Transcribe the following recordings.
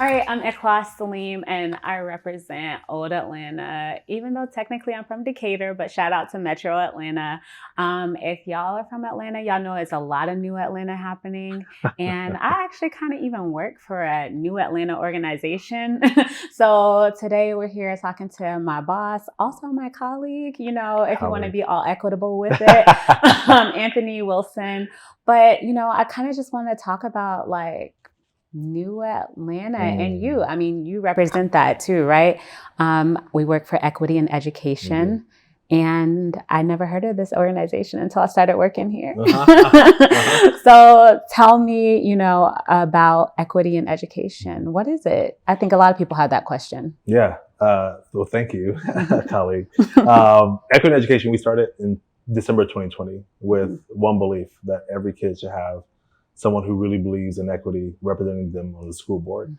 All right, I'm Ikhlas Saleem and I represent Old Atlanta, even though technically I'm from Decatur, but shout out to Metro Atlanta. If y'all are from Atlanta, y'all know it's a lot of New Atlanta happening. And I actually kind of even work for a New Atlanta organization. So today we're here talking to my boss, also my colleague, if you want to be all equitable with it, Anthony Wilson. But, I kind of just want to talk about New Atlanta and you. I mean, you represent that too, right? We work for equity in education. And I never heard of this organization until I started working here. So tell me, about equity in education. What is it? I think a lot of people have that question. Yeah. Well, thank you, colleague. Equity in education, we started in December 2020 with one belief that every kid should have someone who really believes in equity representing them on the school board.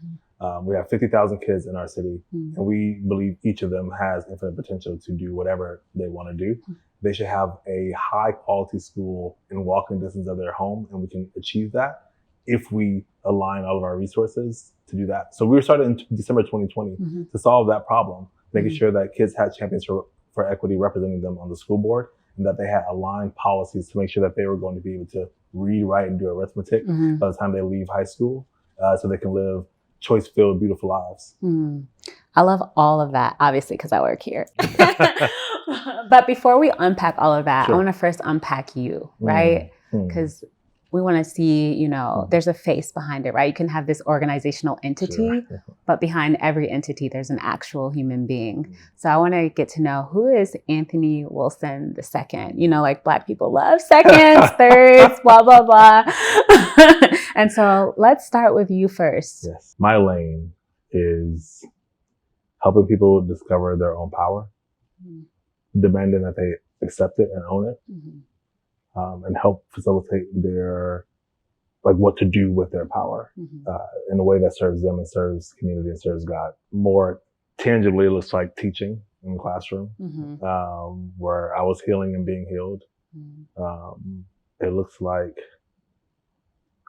We have 50,000 kids in our city, and we believe each of them has infinite potential to do whatever they want to do. They should have a high quality school in walking distance of their home, and we can achieve that if we align all of our resources to do that. So we were started in December 2020 to solve that problem, making sure that kids had champions for equity representing them on the school board, and that they had aligned policies to make sure that they were going to be able to read, write, and do arithmetic by the time they leave high school, so they can live choice-filled, beautiful lives. I love all of that, obviously, because I work here. But before we unpack all of that, I want to first unpack you, right? Because we want to see, there's a face behind it, right? You can have this organizational entity, but behind every entity, there's an actual human being. So I want to get to know, who is Anthony Wilson II? Like Black people love seconds, thirds, blah, blah, blah. And so let's start with you first. Yes. My lane is helping people discover their own power, demanding that they accept it and own it. And help facilitate their, what to do with their power in a way that serves them and serves community and serves God. More tangibly, it looks like teaching in the classroom, where I was healing and being healed. It looks like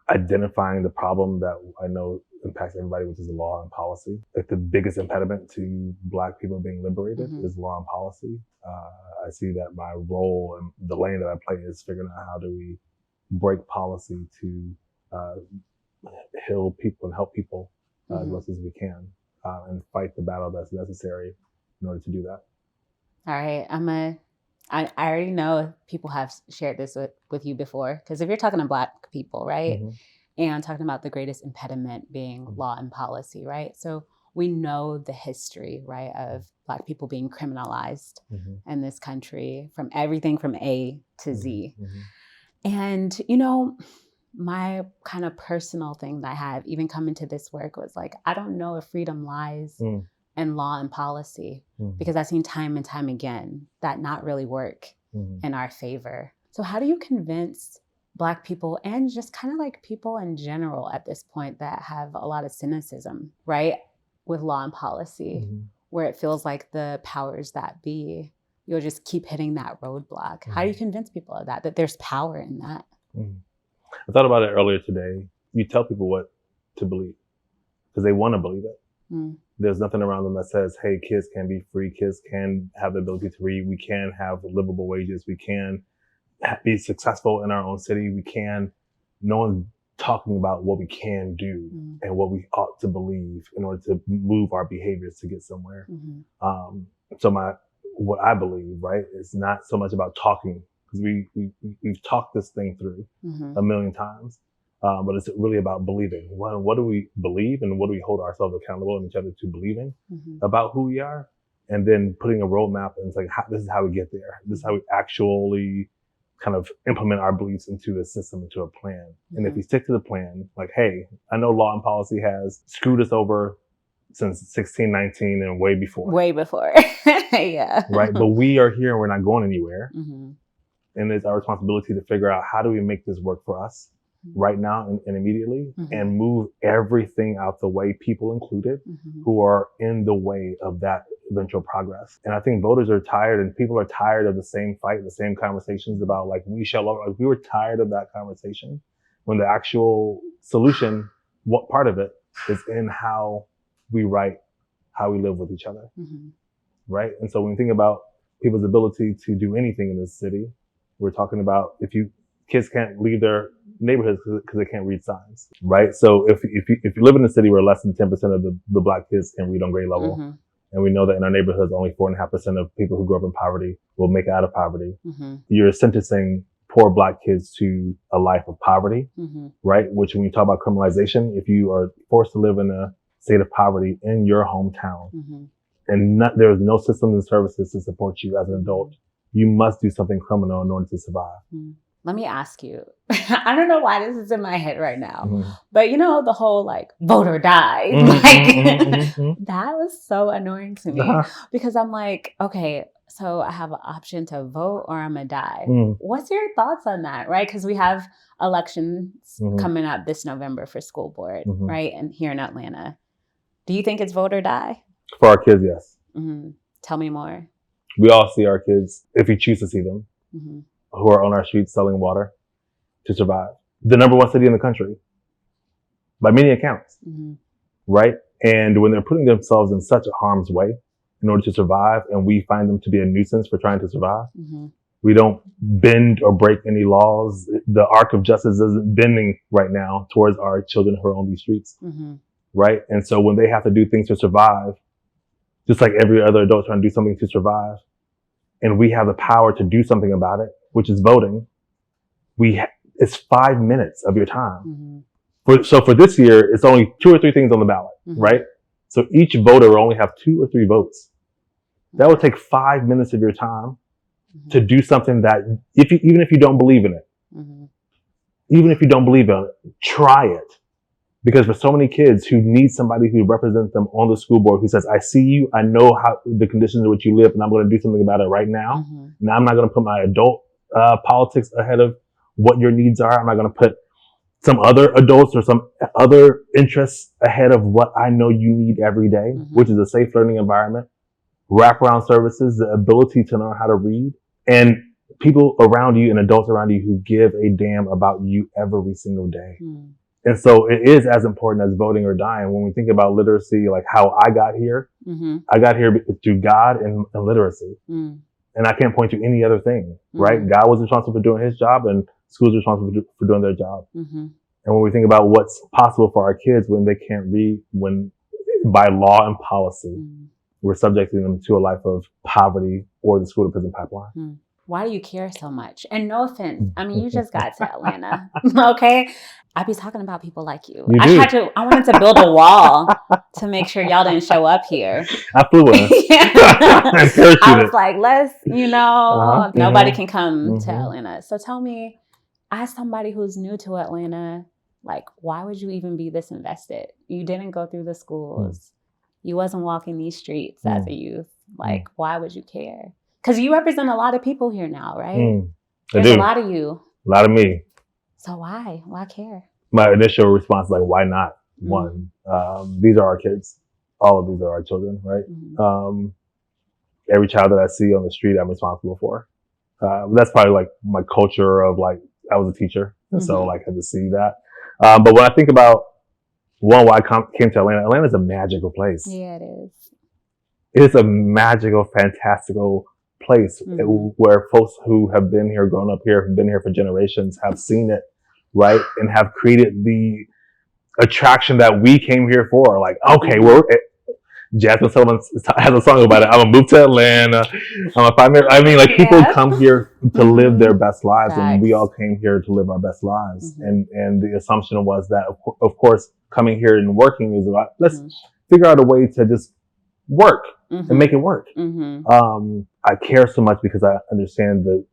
identifying the problem that I know impacts everybody, which is the law and policy. Like the biggest impediment to Black people being liberated is law and policy. I see that my role and the lane that I play is figuring out how do we break policy to heal people and help people as much as we can, and fight the battle that's necessary in order to do that. All right, I already know people have shared this with you before, because if you're talking to Black people, right, and talking about the greatest impediment being law and policy, right? So we know the history, right, of Black people being criminalized in this country, from everything from A to Z. And, my kind of personal thing that I have even coming to this work was I don't know if freedom lies in law and policy, because I've seen time and time again that not really work in our favor. So how do you convince Black people and just kind of people in general at this point that have a lot of cynicism, right, with law and policy, where it feels like the powers that be, you'll just keep hitting that roadblock? How do you convince people of that there's power in that? I thought about it earlier today. You tell people what to believe because they want to believe it. There's nothing around them that says, hey, kids can be free. Kids can have the ability to read. We can have livable wages. We can be successful in our own city. No one's talking about what we can do and what we ought to believe in order to move our behaviors to get somewhere. So what I believe, right, is not so much about talking, because we've talked this thing through a million times, but it's really about believing. What do we believe, and what do we hold ourselves accountable and each other to believing about who we are, and then putting a roadmap, and it's this is how we get there. This is how we actually kind of implement our beliefs into a system, into a plan. And if we stick to the plan, hey, I know law and policy has screwed us over since 1619 and way before. Yeah. Right. But we are here and we're not going anywhere. And it's our responsibility to figure out, how do we make this work for us right now and immediately, and move everything out the way, people included, who are in the way of that eventual progress. And I think voters are tired, and people are tired of the same fight, the same conversations about we shall love. We were tired of that conversation when the actual solution, what part of it is in how we write, how we live with each other, right? And so when we think about people's ability to do anything in this city, we're talking about kids can't leave their neighborhoods because they can't read signs, right? So if you live in a city where less than 10% of the black kids can read on grade level, and we know that in our neighborhoods only 4.5% of people who grew up in poverty will make it out of poverty, you're sentencing poor black kids to a life of poverty, right? Which when you talk about criminalization, if you are forced to live in a state of poverty in your hometown, and there's no systems and services to support you as an adult, you must do something criminal in order to survive. Let me ask you, I don't know why this is in my head right now, but you know, the whole like vote or die, that was so annoying to me because I'm like, okay, so I have an option to vote or I'm gonna die. What's your thoughts on that, right? Because we have elections coming up this November for school board, right? And here in Atlanta. Do you think it's vote or die? For our kids, yes. Tell me more. We all see our kids, if we choose to see them, who are on our streets selling water to survive. The number one city in the country, by many accounts, right? And when they're putting themselves in such a harm's way in order to survive, and we find them to be a nuisance for trying to survive, we don't bend or break any laws. The arc of justice isn't bending right now towards our children who are on these streets, right? And so when they have to do things to survive, just like every other adult trying to do something to survive, and we have the power to do something about it, which is voting, it's 5 minutes of your time. So for this year, it's only 2 or 3 things on the ballot, right? So each voter will only have 2 or 3 votes. That would take 5 minutes of your time to do something that, even if you don't believe in it, even if you don't believe in it, try it. Because for so many kids who need somebody who represents them on the school board, who says, I see you, I know how the conditions in which you live, and I'm going to do something about it right now. And I'm not going to put my adult politics ahead of what your needs are. I'm not going to put some other adults or some other interests ahead of what I know you need every day, which is a safe learning environment, wraparound services, the ability to learn how to read, and people around you and adults around you who give a damn about you every single day. And so it is as important as voting or dying. When we think about literacy, like how I got here through God and literacy. And I can't point to any other thing, right? God was responsible for doing his job and schools are responsible for doing their job. And when we think about what's possible for our kids when they can't read, when by law and policy, we're subjecting them to a life of poverty or the school to prison pipeline. Why do you care so much? And no offense, I mean, you just got to Atlanta, okay? I be talking about people like you. I wanted to build a wall to make sure y'all didn't show up here. I flew in. I was like, nobody can come to Atlanta. So tell me, as somebody who's new to Atlanta, like, why would you even be this invested? You didn't go through the schools. You wasn't walking these streets as a youth. Like, why would you care? Because you represent a lot of people here now, right? There's a lot of you. A lot of me. So why? Why care? My initial response is like, why not? One, these are our kids. All of these are our children, right? Every child that I see on the street, I'm responsible for. That's probably like my culture of like, I was a teacher. And so like I had to see that. But when I think about why I came to Atlanta, Atlanta's a magical place. Yeah, it is. It's a magical, fantastical place where folks who have been here, grown up here, have been here for generations, have seen it, right? And have created the attraction that we came here for. Like, okay, Jasmine Sullivan has a song about it. I'm gonna move to Atlanta. People come here to live their best lives, and we all came here to live our best lives. And the assumption was that, of course, coming here and working is about, let's figure out a way to just work and make it work. I care so much because I understand the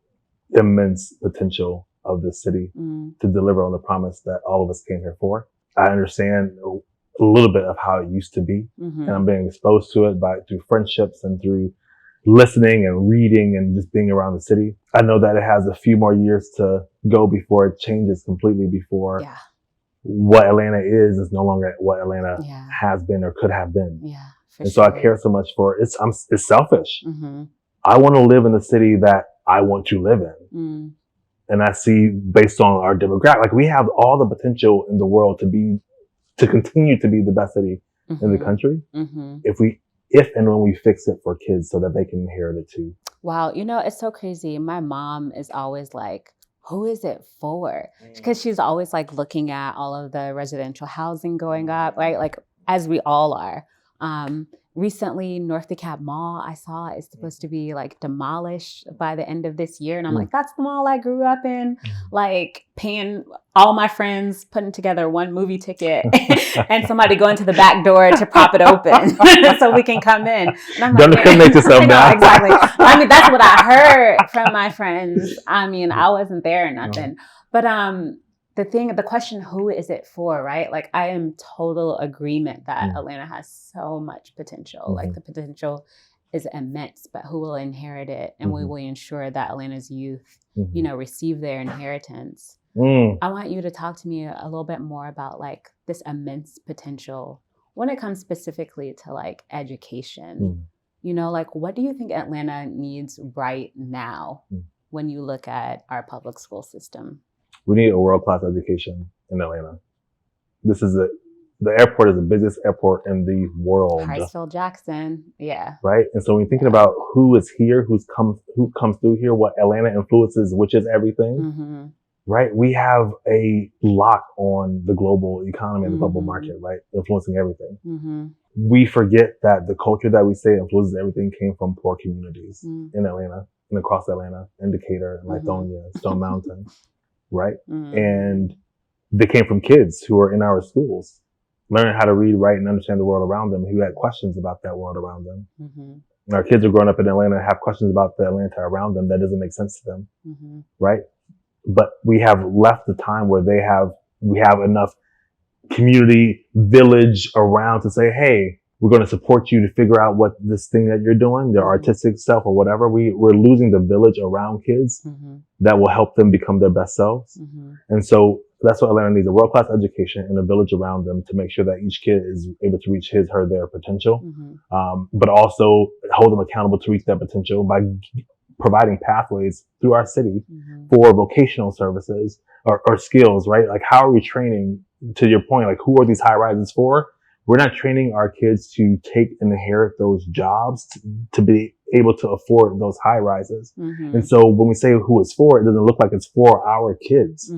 immense potential of this city to deliver on the promise that all of us came here for. I understand a little bit of how it used to be, and I'm being exposed to it through friendships and through listening and reading and just being around the city. I know that it has a few more years to go before it changes completely, before what Atlanta is no longer what Atlanta has been or could have been. So I care so much for it. It's selfish. I want to live in the city that I want to live in. And I see, based on our demographic, like we have all the potential in the world to to continue to be the best city in the country. If and when we fix it for kids so that they can inherit it too. Wow. You know, it's so crazy. My mom is always like, who is it for? Because she's always like looking at all of the residential housing going up, right? Like, as we all are. Recently, North DeKalb Mall, I saw, is supposed to be like demolished by the end of this year. And I'm like, that's the mall I grew up in, like paying all my friends, putting together one movie ticket and somebody going to the back door to prop it open so we can come in. And I'm don't discriminate yourself now. Exactly. I mean, that's what I heard from my friends. I mean, I wasn't there or nothing. But the question, who is it for, right? Like, I am total agreement that Atlanta has so much potential. Like, the potential is immense, but who will inherit it? And we will ensure that Atlanta's youth, you know, receive their inheritance. I want you to talk to me a little bit more about like this immense potential when it comes specifically to like education. You know, like, what do you think Atlanta needs right now when you look at our public school system? We need a world-class education in Atlanta. The airport is the busiest airport in the world. Hartsfield Jackson, yeah. Right? And so when you're thinking about who is here, who comes through here, what Atlanta influences, which is everything, right? We have a lock on the global economy and the global market, right? Influencing everything. We forget that the culture that we say influences everything came from poor communities in Atlanta and across Atlanta, in Decatur, Lithonia, Stone Mountain. Right? And they came from kids who are in our schools, learning how to read, write, and understand the world around them, who had questions about that world around them. And our kids are growing up in Atlanta and have questions about the Atlanta around them that doesn't make sense to them. Right? But we have left the time where we have enough community, village around to say, hey, we're going to support you to figure out what this thing that you're doing, your artistic stuff or whatever. We're losing the village around kids that will help them become their best selves. And so that's what Atlanta needs, a world-class education and a village around them to make sure that each kid is able to reach his, her, their potential, but also hold them accountable to reach that potential by providing pathways through our city for vocational services or skills, right? Like, how are we training, to your point, like, who are these high rises for? We're not training our kids to take and inherit those jobs to be able to afford those high rises. And so when we say who it's for, it doesn't look like it's for our kids,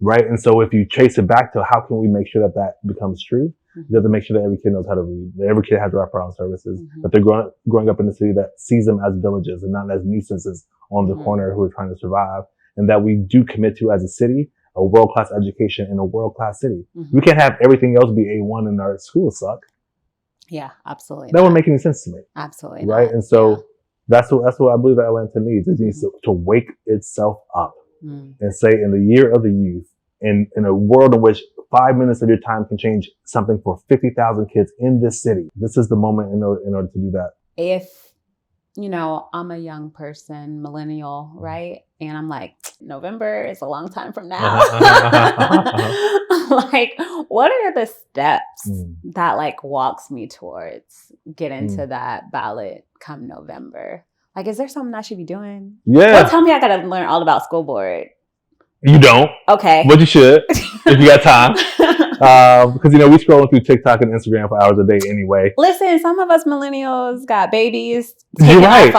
right? And so if you trace it back to how can we make sure that that becomes true, you have to make sure that every kid knows how to read, that every kid has wraparound services, that they're growing up in a city that sees them as villages and not as nuisances on the corner who are trying to survive, and that we do commit to, as a city, a world-class education in a world-class city. We can't have everything else be A1 and our schools suck. Yeah, absolutely. That wouldn't make any sense to me. Absolutely. Right? Not. And so that's what I believe that Atlanta needs. It needs to wake itself up and say, in the year of the youth, in a world in which 5 minutes of your time can change something for 50,000 kids in this city, this is the moment in order to do that. If, you know, I'm a young person, millennial, right? And I'm like, November is a long time from now. Like, what are the steps that like walks me towards getting to that ballot come November? Like, is there something I should be doing? Yeah. Don't tell me I got to learn all about school board. You don't. Okay. But you should, if you got time. Because, you know, we scrolling through TikTok and Instagram for hours a day anyway. Listen, some of us millennials got babies. You're right.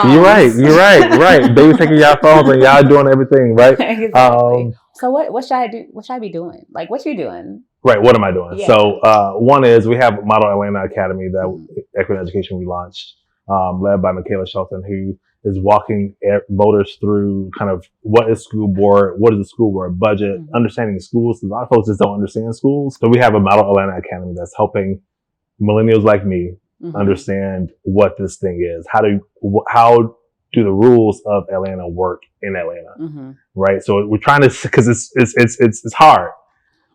Babies taking y'all phones and y'all doing everything, right? Exactly. So what should I do? What should I be doing? Like, what you doing? Right. What am I doing? Yeah. So, one is we have Model Atlanta Academy, that equity education we launched, led by Michaela Shelton, who is walking voters through kind of what is school board, what is the school board budget, understanding schools. A lot of folks just don't understand schools. So we have a Model Atlanta Academy that's helping millennials like me understand what this thing is. How do the rules of Atlanta work in Atlanta? Right. So we're trying to, because it's hard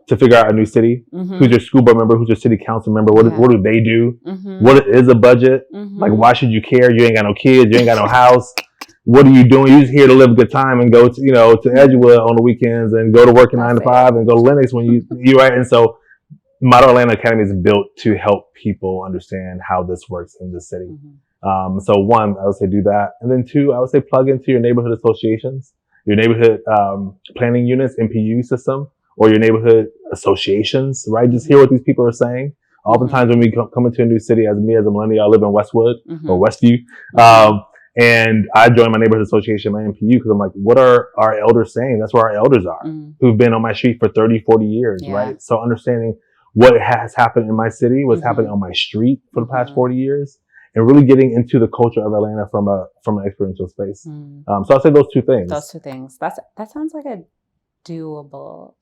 to figure out a new city. Who's your school board member? Who's your city council member? What do they do? What is a budget? Like, why should you care? You ain't got no kids. You ain't got no house. What are you doing? You're just here to live a good time and go to, you know, to Edgewood on the weekends and go to work at 9 to 5 and go to Lennox when you right. And so Model Atlanta Academy is built to help people understand how this works in the city. So one, I would say do that. And then two, I would say plug into your neighborhood associations, your neighborhood planning units, NPU system, or your neighborhood associations, right? Just hear what these people are saying. Oftentimes when we come into a new city, as a millennial, I live in Westwood or Westview. And I joined my neighborhood association, my NPU, because I'm like, what are our elders saying? That's where our elders are, who've been on my street for 30, 40 years, right? So understanding what has happened in my city, what's happening on my street for the past 40 years, and really getting into the culture of Atlanta from an experiential space. So I'll say those two things. That sounds like a doable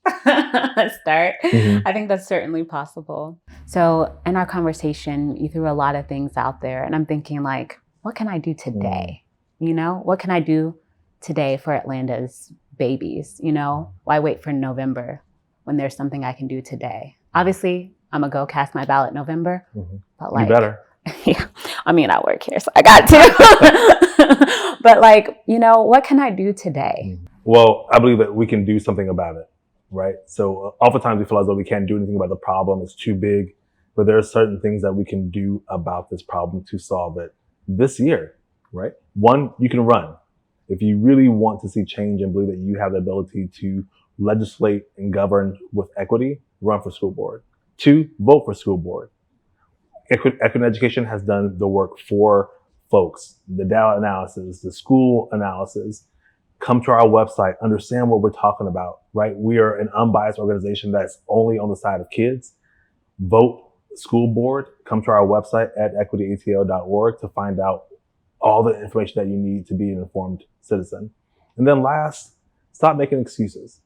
start. I think that's certainly possible. So in our conversation, you threw a lot of things out there, and I'm thinking like, what can I do today? You know, what can I do today for Atlanta's babies? You know, why wait for November when there's something I can do today? Obviously, I'm gonna go cast my ballot November, but like, you better. Yeah, I mean, I work here, so I got to. But like, you know, what can I do today? Well, I believe that we can do something about it, right? So oftentimes we feel as though we can't do anything about the problem. It's too big, but there are certain things that we can do about this problem to solve it this year, right? One, you can run. If you really want to see change and believe that you have the ability to legislate and govern with equity, run for school board. Two, vote for school board. Equity Education has done the work for folks, the data analysis, the school analysis. Come to our website, understand what we're talking about, right? We are an unbiased organization that's only on the side of kids. Vote school board. Come to our website at equityatl.org to find out all the information that you need to be an informed citizen. And then last, stop making excuses.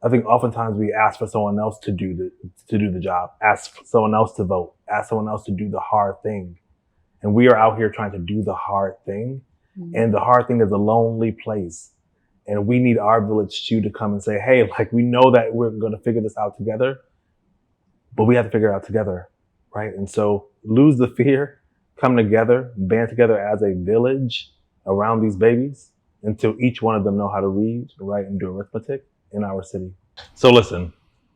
I think oftentimes we ask for someone else to do the job, ask someone else to vote, ask someone else to do the hard thing. And we are out here trying to do the hard thing. And the hard thing is a lonely place. And we need our village too to come and say, hey, like, we know that we're going to figure this out together, but we have to figure it out together, right? And so lose the fear, come together, band together as a village around these babies until each one of them know how to read, write, and do arithmetic in our city. So listen,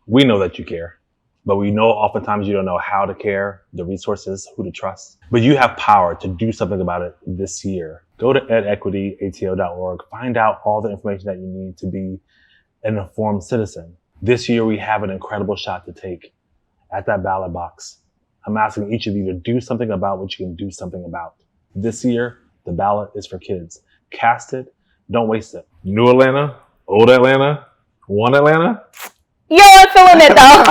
we know that you care, but we know oftentimes you don't know how to care, the resources, who to trust. But you have power to do something about it this year. Go to equityatl.org, find out all the information that you need to be an informed citizen. This year we have an incredible shot to take at that ballot box. I'm asking each of you to do something about what you can do something about. This year, the ballot is for kids. Cast it, don't waste it. New Atlanta, old Atlanta, one Atlanta. Yo, I'm feeling it though.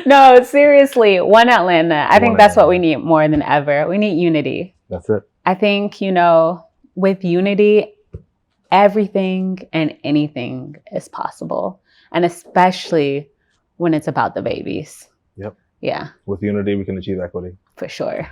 No, seriously, one Atlanta. I think that's what we need more than ever. We need unity. That's it. I think, you know, with unity, everything and anything is possible. And especially when it's about the babies. Yep. Yeah. With unity, we can achieve equity. For sure.